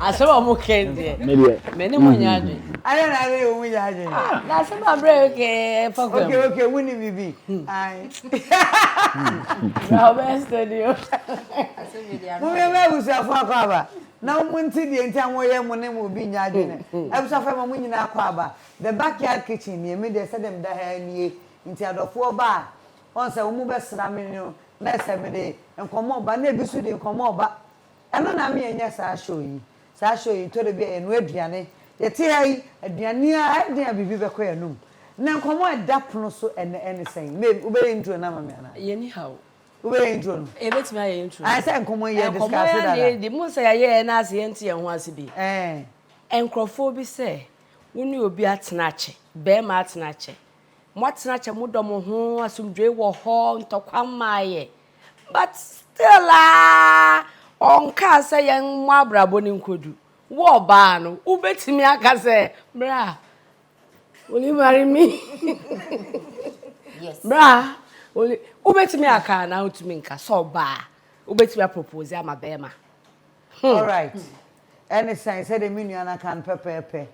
Asema mo kende. Mene mo nyaade. Aya na le mo nyaade. Na asema bre ke fakwa. Okay, wini bibi. Ai. Na be studio. Mo me busafu akwa na umunti die nti anwoye mo ne mo bi nyaade ne. Ebusafu ma mo nyina akwa ba. The backyard kitchen ni me de say dem da ha nie. Nti adofo ba. On say umu be sra me no. Na say me de enkomo ba na ebisu de enkomo ba. Eno na me enya sa show yi. Sa show yi to de bi enu aduane. Ye ti hai aduane a aduane bibi be ko enum. Na enkomo edapono so ene sen. Me ube intro na mama na. Ye ni how. Ube intro no. E betimi aye intro. I say enkomo ye discuss that. Enkomo ye mo say aye na ase enti ye ho ase bi. Enkrofo bi say woni obi atenache, be ma atenache. Mo atenache mo dom ho asumdwe wo ho ntokwa but still onka say yen mo abrabo ni nkodu. Wo ba no, ubetimi aka say, bra. Will you marry me? Yes. Bra, ubetimi aka na utumi nka so ba. Ubetimi propose am abema. All right. Any sign said the minion can pepe.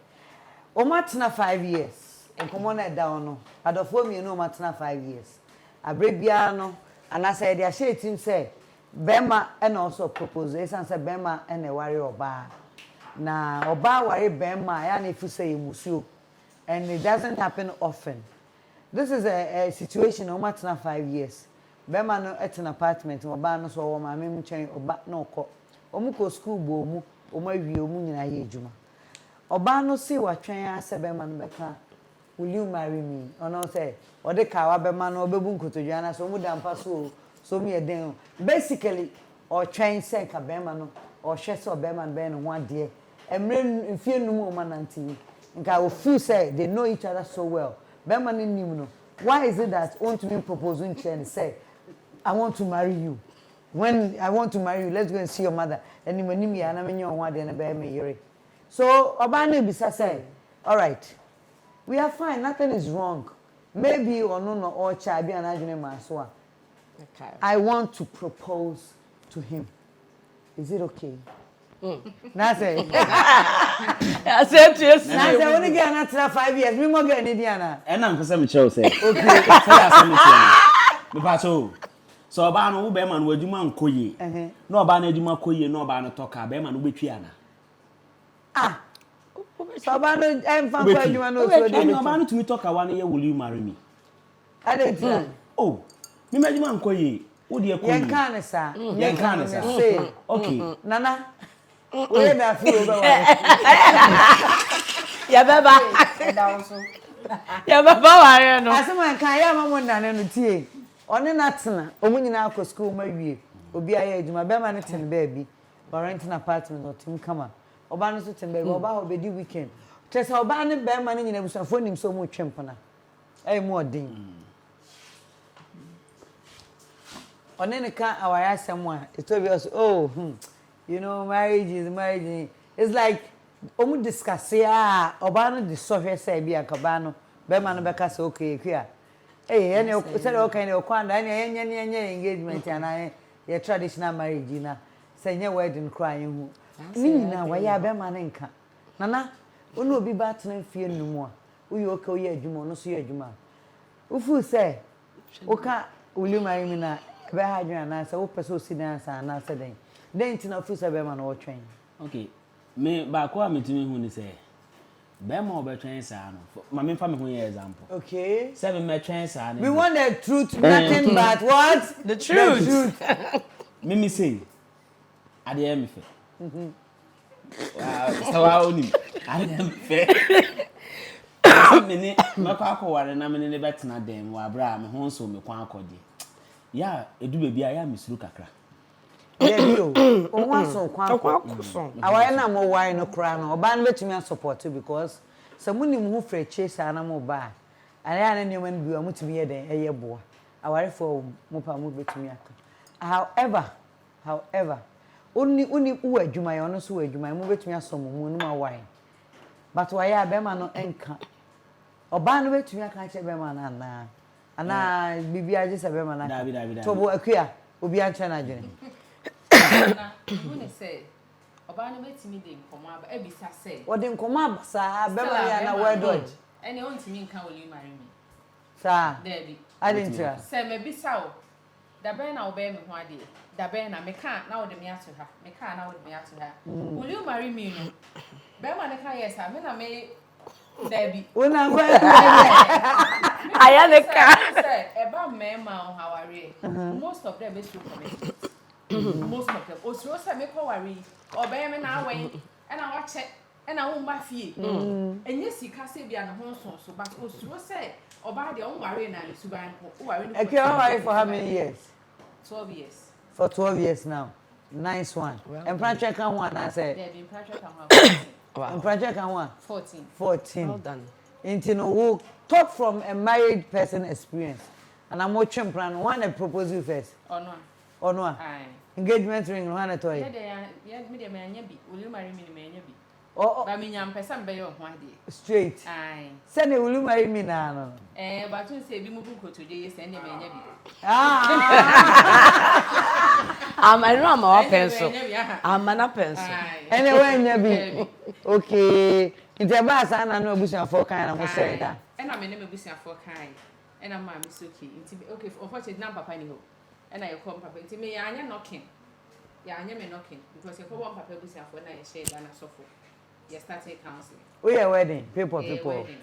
O matna 5 years. En komo na down no. Adofo mi no matna 5 years. Abrebia no and I said, I share team say, Bema and also propose. And say Bema and a worry oba. Na oba worry Bema, and if you say musu, and it doesn't happen often. This is a situation no matter 5 years. Bema no at an apartment, oba no so my mem chain oba no ko. Omuko school bo mu, oma wi omu nyina ye adwuma. Oba no see what twen ase Bema no beka. Will you marry me? Or no say, or the car Bema no bebu nkotodwana so mu dampa so me den. Basically, or train say ka Bema no, or shese or Bema ben one day. Emre fie no mu ma nanti. Nka o feel say they know each other so well. Bema ni nim no. Why is it that want to me propose and say, I want to marry you? When I want to marry you, let's go and see your mother. And you me ya na me nyon one day na be me yere. So oba na bisa say, all right. We are fine, nothing is wrong. Maybe or no or child be an adjune maswa. Okay. I want to propose to him. Is it okay? That's it. I said yes. That's it. Only get another 5 years. We more get Indiana. And I'm for Michelle say. Okay. Me paso. So oba no be man wadwuma nkoye. No oba na adwuma koye no oba no toka be man wo betwiana. Ah. So oba no em fan kwa adwuma no so dey. And oba no to me talk one year will you marry me? I don't. Oh. Me adwuma nkoye. Wo de koye. Yen kan sa. Yen kan sa. Okay. Nana. We na fi over. Ya baba. Ya baba ware no. Asema kan ya mamo ndane no tie. One na tena, omu nyina akọ school ma wie. Obi aye adwuma be ma ne ten baby. Or renting apartment or team kama. Oba no so ten baby, oba ho be di weekend. Tese oba ne be ma ne nyina busafo nim so mu twempona. Eh mu odin. One ne kan awaya asem a, it obvious you know marriage. It's like omu discuss ya oba no discover say bi akaba no be ma no be ka say okay kwia. Eh ene said okay ne okwanda ene enye engagement ana ye traditional marriage na say nye wedding cry hu. Ni nyina wa ya be ma ne nka. Nana onu obi ba tena fie numu a uyi oka uyi adwuma no so ye adwuma. Ufu say oka will you marry me na be ha adwuma na say wo pese osi na sa na say den. Den tina ofu say be ma no wo twen. Okay. Me ba ko ametimi hu ni say be ma obetwen sa no. Ma me fa me hu ye example. Okay. Say me metwen sa no. We want the truth, nothing but what? The truth. Me say ade am fe. Sawa oni. Ade am fe. Me ni makwa akware na me ne betena dem wa bra me ho so me kwan akode. Ya edu bebi aya misuru kakra. Yeah, you. O wan so kwan so. Awaye na mo wine no kra no. Oba no betumi support because samunim hu fra chase ana mo ba. Aya na nyoma nbi wa mutumi ye den eye boa. Aware for mo pa mo betumi aka. However, uni u adwuma ye ono so adwuma mo betumi asomo mu no ma wine. But why abema no enka. Oba no betumi aka che bema na ana bibi aje se bema na. Dabi. To bo akua obi anche na adwene. Who say Oba no betimi de nkomo aba e bisa say. What in command, sir? Beverly and a word dodge. And you want me can will you marry me? Sir, Debbie. I didn't try. Say me bisa o. Da ben na obey me ho ade. Da ben na me can na ode me ato ha. Me can na ode me ato ha. Will you marry me no? Be ma ne can yes, me na me Debbie. Una go. Aya ne ka. Say eba me ma on haware. Most of them be so committed. Most of them. Osuro say me ko worry. Obey me na awen. And I watch it. And I won't baffy. And yes, he can't say be an home so, but Osuro say, Oba the own worry and Suban, who are in Okay, for how many years? 12 years. For 12 years now. Nice one. And Project can one, I said. They've been project on And Project can one. 14. 14. Well done. Into no we'll talk from a married person experience. And I'm watching plan one a proposal first. Or no? Or no? Aye. Engagement ring, one at all. Yeah, me, man, will you marry me, man? Oh, I mean, I'm person by your one day. straight. Aye. Send it, will you marry me now? But you say, be moving today, send him a I know I'm a pencil. I'm an pencil. Anyway, never. Okay. In the bus, I know bushing for kind of say that. And I'm a name of bushing for kind. And I'm Miss okay. Okay, for what is number penny ho. And I come papa to me, I am knocking. Yeah, I am knocking because if I want papa bushing for night shade and a sofa. You started counseling. We are wedding, people. Wedding,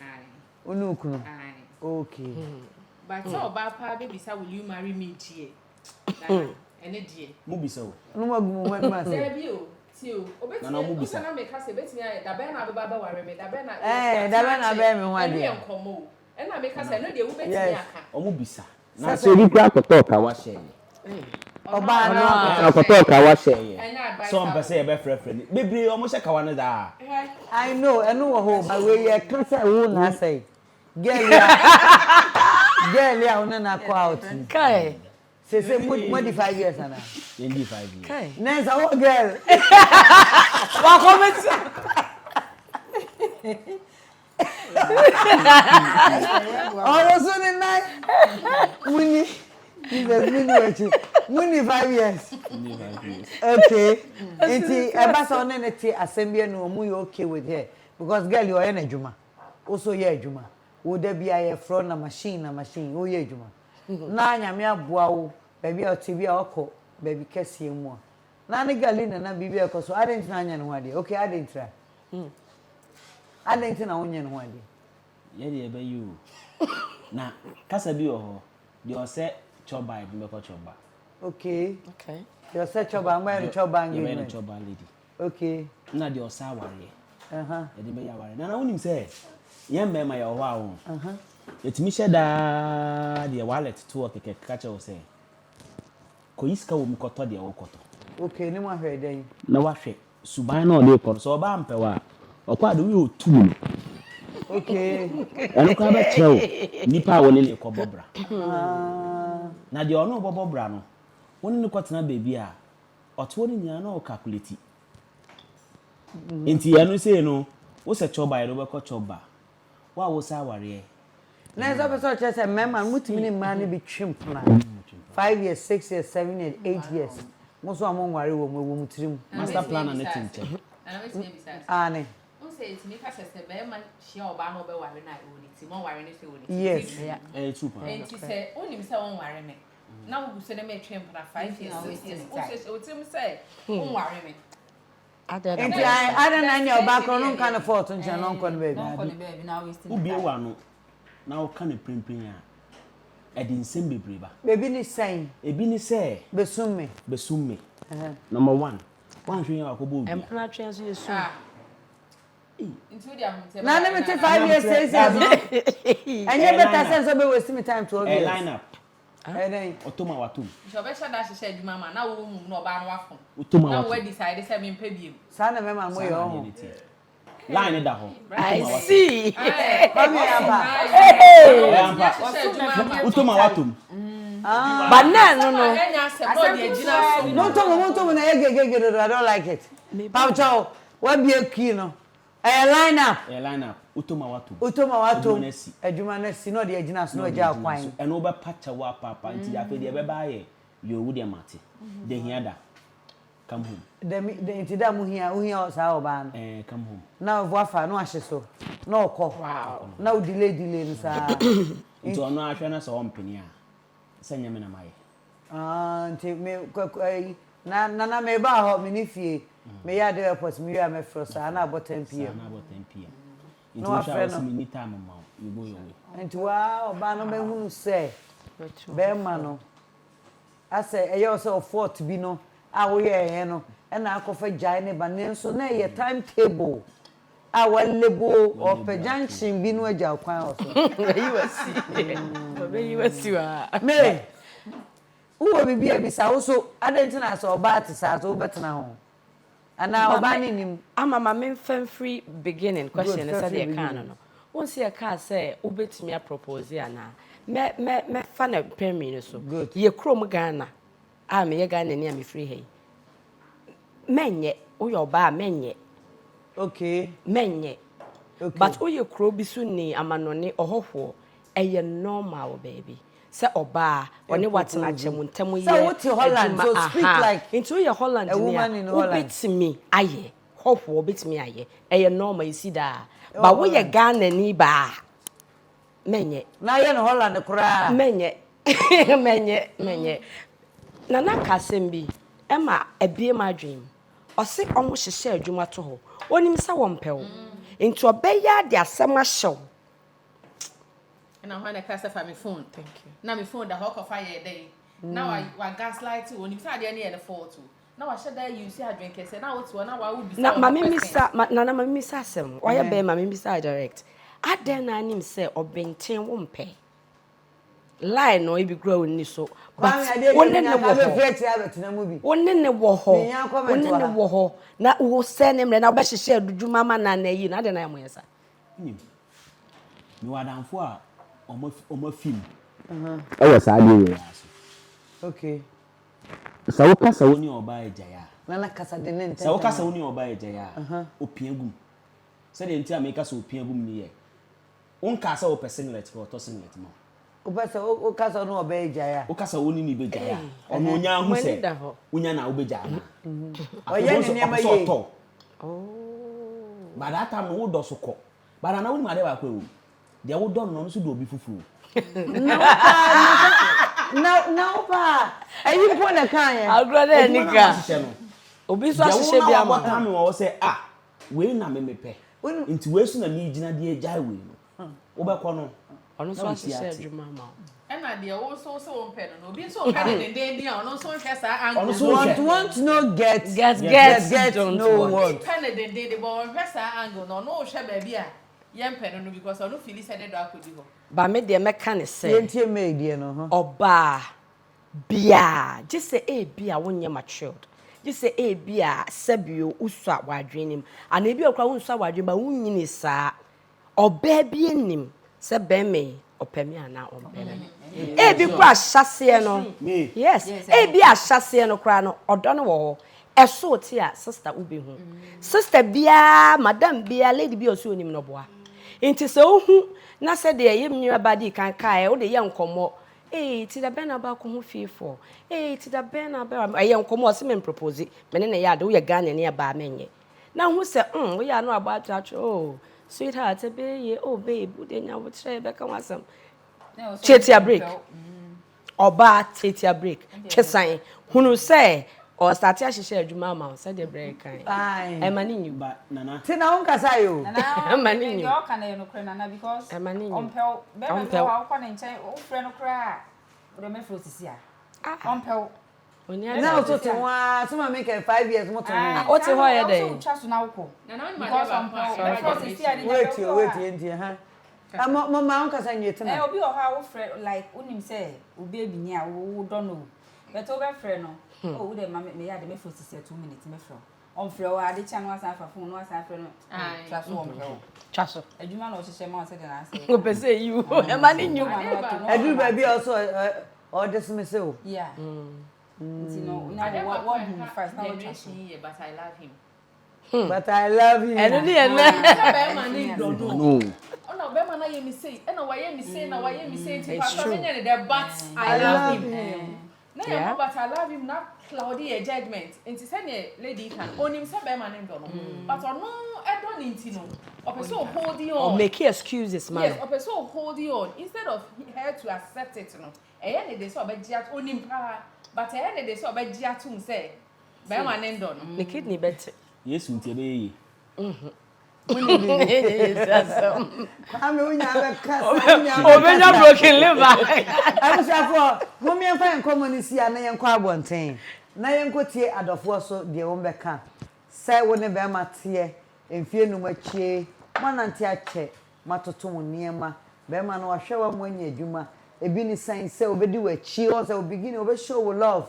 Unuku. aye. Okay. But so about baby, so will you marry me, dear? And a dear. Mubi so. No more woman. There you, too. Obey, Musa, make us a bit near the banner of Baba Warren, the banner. Eh, the banner bear me one day. And I make us a no, they will be here. Omubisa. Na so bi kura kotoka wa share. Oba Na kotoka wa share. So am pese e be frefre. Bebre omo she kawa no da. I know, I know ho, but we are cancer who na say. Girl ya una na ko out. Kai. Say more than 5 years na. 25 years. Kai. Next our girl. Wa comment. Also the night. Winnie. Winnie 5 years. Okay. Enti ebasa one ne ti assembly no mu you okay with her because girl you are in ejuma. Also ye ejuma. Wo da bia ye fro na machine wo ye ejuma. Na nyame aboa wo baby o ti bia okọ baby kese mu. Na ne girl na bibia ekoso adent na anya ne ho ade. Okay adent try. Adent na wonye ne ho ade. Ye de ebe you. Na kasa bi ho. De o se choba e be ko choba. Okay. Okay. You say choba am choba You be ngin. choba lady. Okay. Na de o sa ware. E de be ya ware. Na wonim say ye mbema ya ho a wo. Etimi sheda de wallet to okeke kache wo say. Ko iska wo mi koto de wo koto. Okay, ni mo hwe den. Na wa hwe suban na o de koto so ba mpewa. Okwa de we otu. Okay. Eno ka ba chewo. Nipa wo ne ko bobra. Na de ono bobra no. Woni ne kwatena baby a oto ni nya na o calculate. Enti ya no say no, wo se choba no be ko choba. Wa wo sa ware. Na so be so che say mema mutimi ni ma ne bi twempna. 5 years, 6 years, 7 years, 8 years. Mo so amon ware wo mutirim. Master plan na tinche. And I wait to be Ane. Say to me, I said, "Bear she or ban over worry night, Timon worry this way." Yes. Eh, super. And she said, "Only himself won't worry me." Now we said, "I made train for 5 years, 6 years." What Tim say? Won't worry me. Enti I don't know your background no kind of fault nche no kon baby. Now we still. Ubi wa no. Na o kan primpin a. E di nsem bebre ba. Baby ni saying. Ebi ni say Besumme. Number 1. Wan hwe ya akobo obi. Empna twen so yesu. Into the Na ne me 5 years, 6 years. And you better sense so be waste me time 12 years. Line up. Then Otoma watum. so be sure that she said mama na wo mum no ba no afon. Otoma Na watum. we decide say me pay biem. sa na mema mo yo. Line da ho. I see. Come here ba. Otoma watum. But no. No to na egegege I don't like it. Pam chow, what be a key no. Line up. Line up. Otoma watum. Utoma watum. Adwuma na si no de agina so no agya kwan. And over patcha wa papa nti afi de be ba ye yo wo de mate. De hia da. come home. The intida muhia sa oba no. Come home. Now voafa no ahye so. No ko. Wow. Now delay no sa. Nti ono ahwe na so ompeni a. Sanya me na maye. Nti me na me ba ho me ni fie. Me ya de airport me ya me fro sa na about 10 pm. Na about 10 pm. No afre no. Me time ma you go your way. Nti wa oba no be hunu se. Be ma no. Ase eyo so fort bi no. A wo ye no. E na akofa jai ne ba ne so na ye timetable. A wa lebo of junction bi no agya kwan oso. You wasi wa. Me. Uwo bibi ebisa wo so adentina so oba te sa so betena ho. Ana oba ni nim. Ama me free beginning question is say the can no. Won see a car say obetimi a propose ana. Me fa na pemi no so. Ye krom Ghana. Me ye Ghana ni am free hey. Menye uyo ba menye. Okay. Menye. Okay. But uye kro bi so ni amanone ohofo eye normal baby. Say oba oni watena chemu ntemu ye. So what Holland so speak like into your Holland a woman in Holland. Obetimi aye. Hofo obetimi aye. Eye normal you see da. But we ye Ghana ni ba. Menye. Na ye no Holland kura. Menye. Menye. Nana kasembi ema ebie ma dream. Ose omo hyehyɛ adwuma to ho. Onim sa wo mpɛw. Nti obeya de asɛm ahyew. And I want to cast my phone. Thank you. Now my phone the hawk of fire day. Now I gaslight you. When you start the fall too. Now I should there you see I drink. Say now it's one hour I would be. Na mama misa nana mama misa asɛm. Why be mama misa direct. Aden na anim say obenten wo mpɛ. Lie no e bi grow ni so. But wonne ne wo ho. Wonne ne wo ho. Na wo se ne mre na wo hyehyɛ adwuma ma na yi na de na yɛ yesa. Nim. Me wadanfo a omo film. Ewo sa ade we aso. Okay. Sa wo kasa woni oba ejaya. Nana kasa de ne ntɛ. Sa wo kasa woni oba ejaya. Opiagum. Se de ntia me kasa opiagum ni ye. Won kasa wo person let ko to singlet mo. Upasa o kasa no oba ejaya. O kasa woni ni bejaya. Ono onya hu se. Onya na obejaya. Oye ni nema ye. Oh. But that time wo do so ko. But na woni ma de ba kwa o. De wo do no so do obi fufuru. No pa. Ayi po na kan ye. Agrode nika. Obi so ahyehyɛ bi ama. Wo time wo say we na me mepe. Nti we so na me gina de ejai we no. Wo be ko no. Ono so ahyehyɛ adwuma ama. Na de wo so pɛ no obi so ka de den a ono so hwɛ sa angle. Want no get no word. Ka na den de bo hwɛ sa angle no no hwɛ ba bi a yɛn pɛ no because ono feel say de do akodi ho. Ba me de meka ne sɛ. Yentie me die no ho. Oba bia just say bia wonye matured. Just say bia sabio uswa wadwenim. Ana ebi okra wonswa wadwen ba wonyini saa. Oba bi enim se be me opemi ana ompemi. Ebi kwa hyase no. Yes. Ebi ahyase no kra no odo no wo ho. Eso ti a sister ubehu. Sister bia, madam bia, lady bia osu onim no boa. Enti se ohu na se de yem nwa badi kan kai o de ye nkomo. Ti da bena ba ko ho fifo. Ti da bena ba ye nkomo o se men propose. Me ne ya de wo ye Ghana ne ya ba menye. Na hu se wo ya no aba atwa sweetheart be ye babe de nya wo tre be kan wasam. Chetia break. Oba chetia break. Chesan hunu se o start ahyehyɛ adwuma ma say the break kan. E mani nyu ba nana. Ti na won kasa yo. Nana mani nyu. Yo kan no kra nana because ompel be be wa kwa ne nkyɛn o frɛ no kra o de me fro sisi a. Ompel. Na o to te wa so ma make 5 years mo to no. O te ho ye dey. O twa so na wokɔ. Nana on ma de ba. Wait enti ha. Mo ma on kasa nyete na. Obi o ha wo frɛ like unim sɛ obi ebini a wo do no. But o be frɛ no. Oh, we dey me ya de me for 2 minutes me frɛ. On frɛ wa de cha no asa fa phone no asa frɛ no. Twa so on frɛ. Twa so. Adwuma na o hyehyɛ ma o sɛ de na ase. O pese you. E ma ni nyu. Adu ba bi also or dismiss o. Yeah. You know, now what him first now twa so. But I love him. But I love him. And ni en. Be ma ni do do. No. Ona be ma na ye mi say. E na wa ye mi say na wa ye mi say ti pa so me ne de but I love him. Yeah, but I love him not cloudy a judgment. And to send a lady can own himself by man and but or no, I don't need to know. Or so holding on. Or make excuses, man. Yes, or so holding on instead of her to accept it. No, a they saw by Giat own him power, but a they saw by Giatum say, by man and don. The kidney better. Yes, we be. Obenya broken liver. I'm sure mommy and fine common see na yen kwa bonten na yen kotie adofo so de won beka sai wo ne be matie emfie nu machie manante ache matoto woniema be ma na wahwe wa anya adwuma ebi ni sign say obedi wachi o say obegin obe show love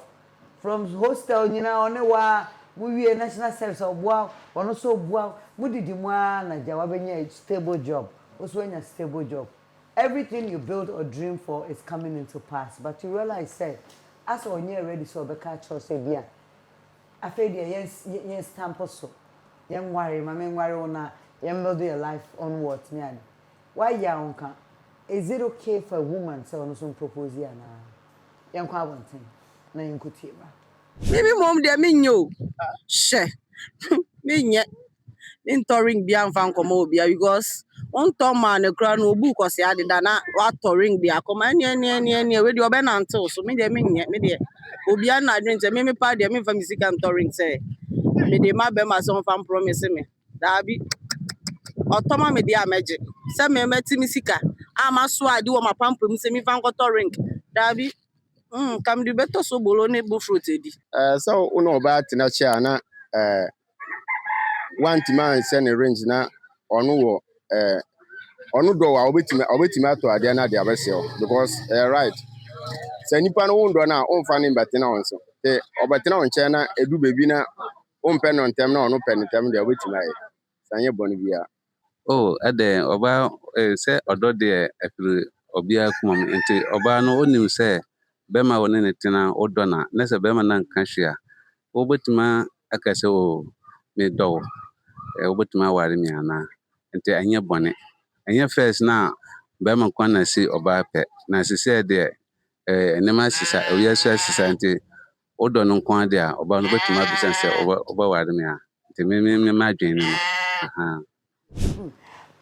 from hostel nyina one wa we national service obua ono so obua mudidi mwa na jawa benya stable job also anya stable job. Everything you build or dream for is coming into pass, but you realize say as when you're ready so be catch us bia after the yes stamp so young worry mama worry ona young build your life onwards me and why ya onka is it okay for a woman say on some propose ya na young kwa one thing na yin kutie ba maybe mom de me nyo she me nye ring bia mfa nkomo bia because on to man e kra no obu kwose ade da na wa to ring bia koma ne we de obe na ntel so me de me nye me de obi an na adwen se me pa de me mfa misika to ring se me de ma be ma so mfa promise me da bi otoma me de ameje se me meti misika ama so ade wo ma pampam se me mfa nkoto ring da bi kam di beto so bolo ne bu fruit edi so uno ba tina chia na one man send a range na onu wo onu do wa obetimi ato ade na de abesel because right say nipa no wondo na onfa ne betena onso te obetena onche na edu bebi na ompe no ntem na onu pe ntem de obetimi aye sanye bonu bia oh ade oba say odo de afiri obia kuma nti oba no onim say bema woni ne tena odo na say bema na nka hwea obetima akase o me do obetima ware mi ana nti anya bone anya first na bema kwa na si oba pe na si say de enema sisa oyesa sisa nti odo no kwa de a oba no betima bisa say oba ware mi a nti me madwen ni aha.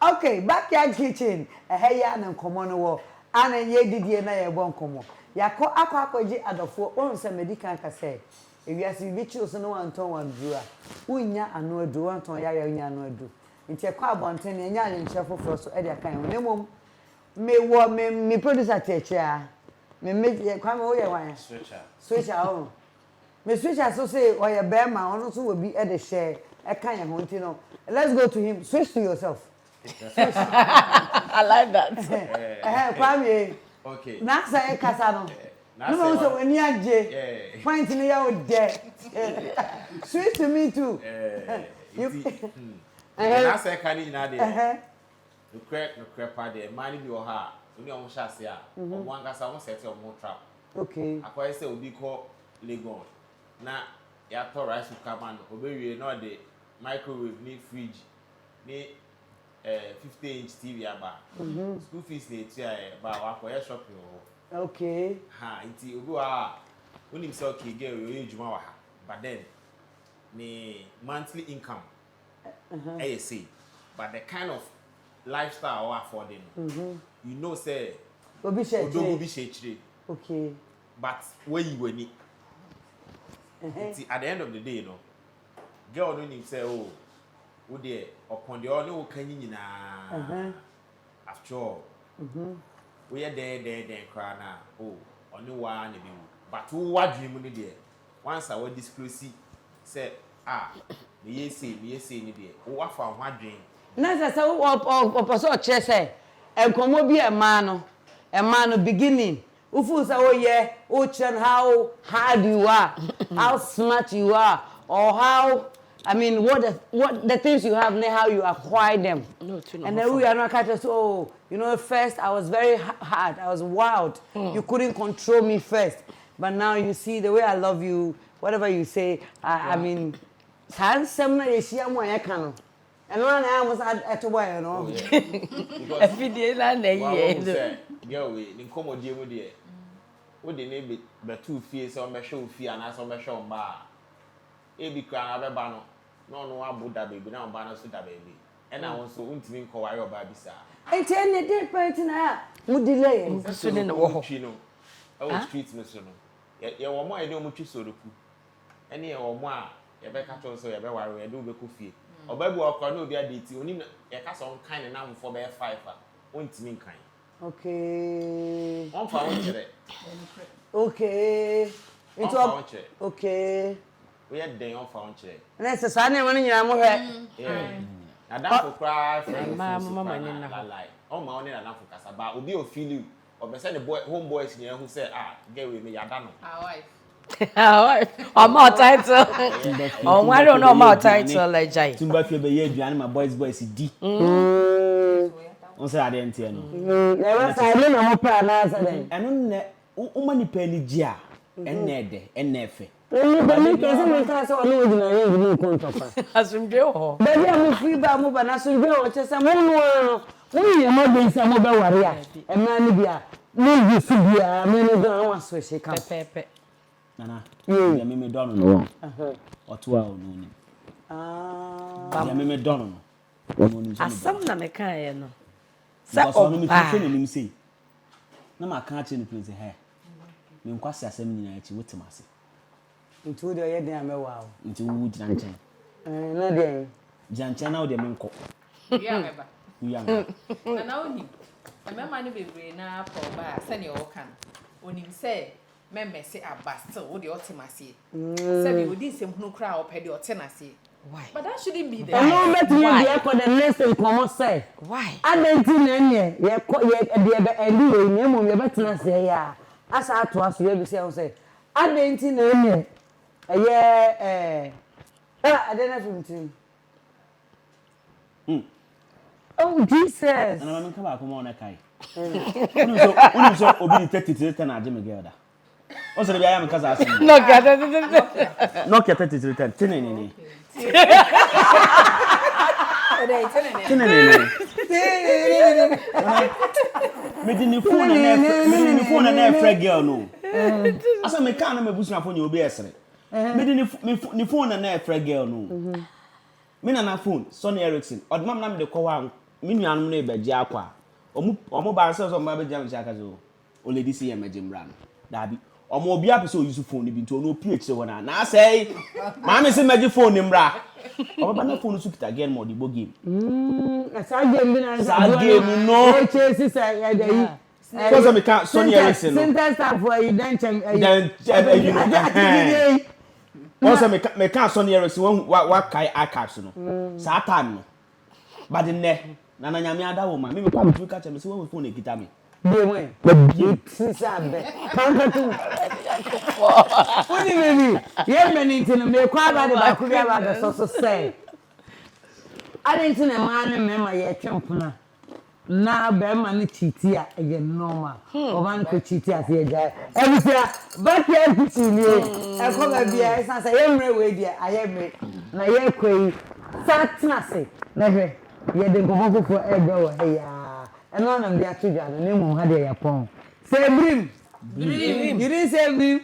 Okay, backyard kitchen ya na nkomo no wo ana ye didie na ye bo nkomo yakọ akwaji adofo on se medical ka say ewiase bi chi so no wanton wandura unya anu adu wanton ya unya anu adu nti ekọ abonten ne nya nche foforo so e de kan ho nemom me producer techia me kwa me wo ye wan switcher oh me switcher so say o ye be ma ono so wo bi e de share e kan ye ho nti no let's go to him switch to yourself. I like that. Kwame. okay Na say kasa no. No so when you aje. Point ni ya o de. Switch to me too. na say kan ni na de. No crack pa de man bi o ha. Oni o sha se a. O wan kasa o set o mo trap. Okay. Akwai say obi ko Lagos. Na ya to rice cooker man obewie no de microwave ni fridge ni 50-inch TV aba. School fees na etia ba wa ko ya shopping o. Okay. Ha nti obi wa unim say okay girl you ejuma wa ha. But then ni monthly income say but the kind of lifestyle we affording you know say Obi shechire. Okay. But where you were ni at the end of the day no girl no nim say oh wo de upon the only wo kan nyina after all we are there cry na oh only one na be but who wa dream ni there once I will disclose say me say ni there wo wa fa ho adwen na say o person che say enkomo bi e ma no beginning ufu say oh yeah o chen how hard you are how smart you are or how I mean, what the things you have, how you acquire them. No, and then we are not catching. So, you know, first I was very hard. I was wild. You couldn't control me first. But now you see the way I love you, whatever you say. I mean, and one I was at a while, you know. Every day, and girl, we come on dear. wo de ne be tu fie se o me hwe ofie ana se o me hwe o ba e bi kra na be ba no no abuda baby na o ba na so da baby e na won so untimi nko ware o ba bisa enti ene dey point na mu delay so ne wo ho no o street no so no ye wo mo e de o mu twi soroku ene ye wo mo a ye be ka cho so ye be ware ye de o be ko fie oba bi okro na obi adeti oni ye ka so nkan ne na mfo be 5 a untimi nkan. Okay. On fa on chere. Okay. Into on chere. Okay. We are den on fa on chere. Na se sa na mo nyina mo hwe. Na dan for cry friend. Mama ni na. On ma on na dan for kasa ba obi o feel you. Obe say the boy homeboys ni who say get we me yada no. Our wife. Ọmọ title. Ọmọ I don't know about title like jai. Tumba fie be ye aduane ma boys di. On say ade ntie no. Never say me na mo pa na say den. Eno ne o mani pa ni gi a enne efe. Ni ba mi kese me ka say onu odina ye ni ko ntopa. Asumdwe ho. Ba dia mo free ba mo ba na asumdwe o che say mo no mo ye mo be say mo be ware a. E ma ni bia. Mo bi su bia me no do an so she kan. Pepe. Nana. Ya me dono no. Oto a onu ni. Ya me dono no. Onu ni. Asam na me kan ye no. Sa o mi fi ni nim sei. Na ma kan che ni place he. Me nkwase asem ni na echi wetimase. Ntu de ye den amewa o. Nti wu gina nchen. Na de. Janchen na o de me nko. Ya meba. Ya me. Na na oni. Emema ni bebre na pa ba se ne o kan. Onim se memme se abaste wo de otimase. Se bi odi nsem hunu kra o pe de otenase. Why? But that shouldn't be there. No bet me dey for the next in common say. Why? Adenti na ne ye de be endi we ni mo ye betena say ya. Asa ato aso ye bi say adenti na ne ye adena film. Oh Jesus. Na me ka ba ko mo na kai. Unu so obi 33 na age me gelda. O so de bia ya me kasa aso. No get No ke 33 tenene. Me di ni phone na frag girl no. Asa me kan na me busu na phone obi esere. Me di ni phone na frag girl no. Me na phone Sony Ericsson. Odmam na me de ko wa me nuanum na e ba gi akwa. Omo ba se so ma be jam chaka so. O lady see em ejimra no. Dabi. Omo obi apese o use phone bi nto no PH wona na say ma me se magi phone ni mra omo ba na phone su kita again mo di bo game Sa game bi na sa game no chase say ya dey so so me can Sony Ericsson no center staff for you then you know so me can Sony Ericsson wa kai archives no sa time no but the ne na nyame ada wo ma me kwa me ka che me se wo phone e kita me Dewe, sisabe. Kankatu. Oni baby, ye meni ntino me kwa ba de ba ku bia ba de so say. Ade ntino ma na me ma ye twempuna. Na be ma ni chiti a ye normal. O ban ko chiti a se ja. Ebisia, back here piti ni e. E ko ba bia e san say ye mre we dia aye me. Na ye kwei. Satna se. Na hwe. Ye de nkofo fofo e gbe wo he ya. And one of the actual name had a pong. Say brim. You didn't say brim.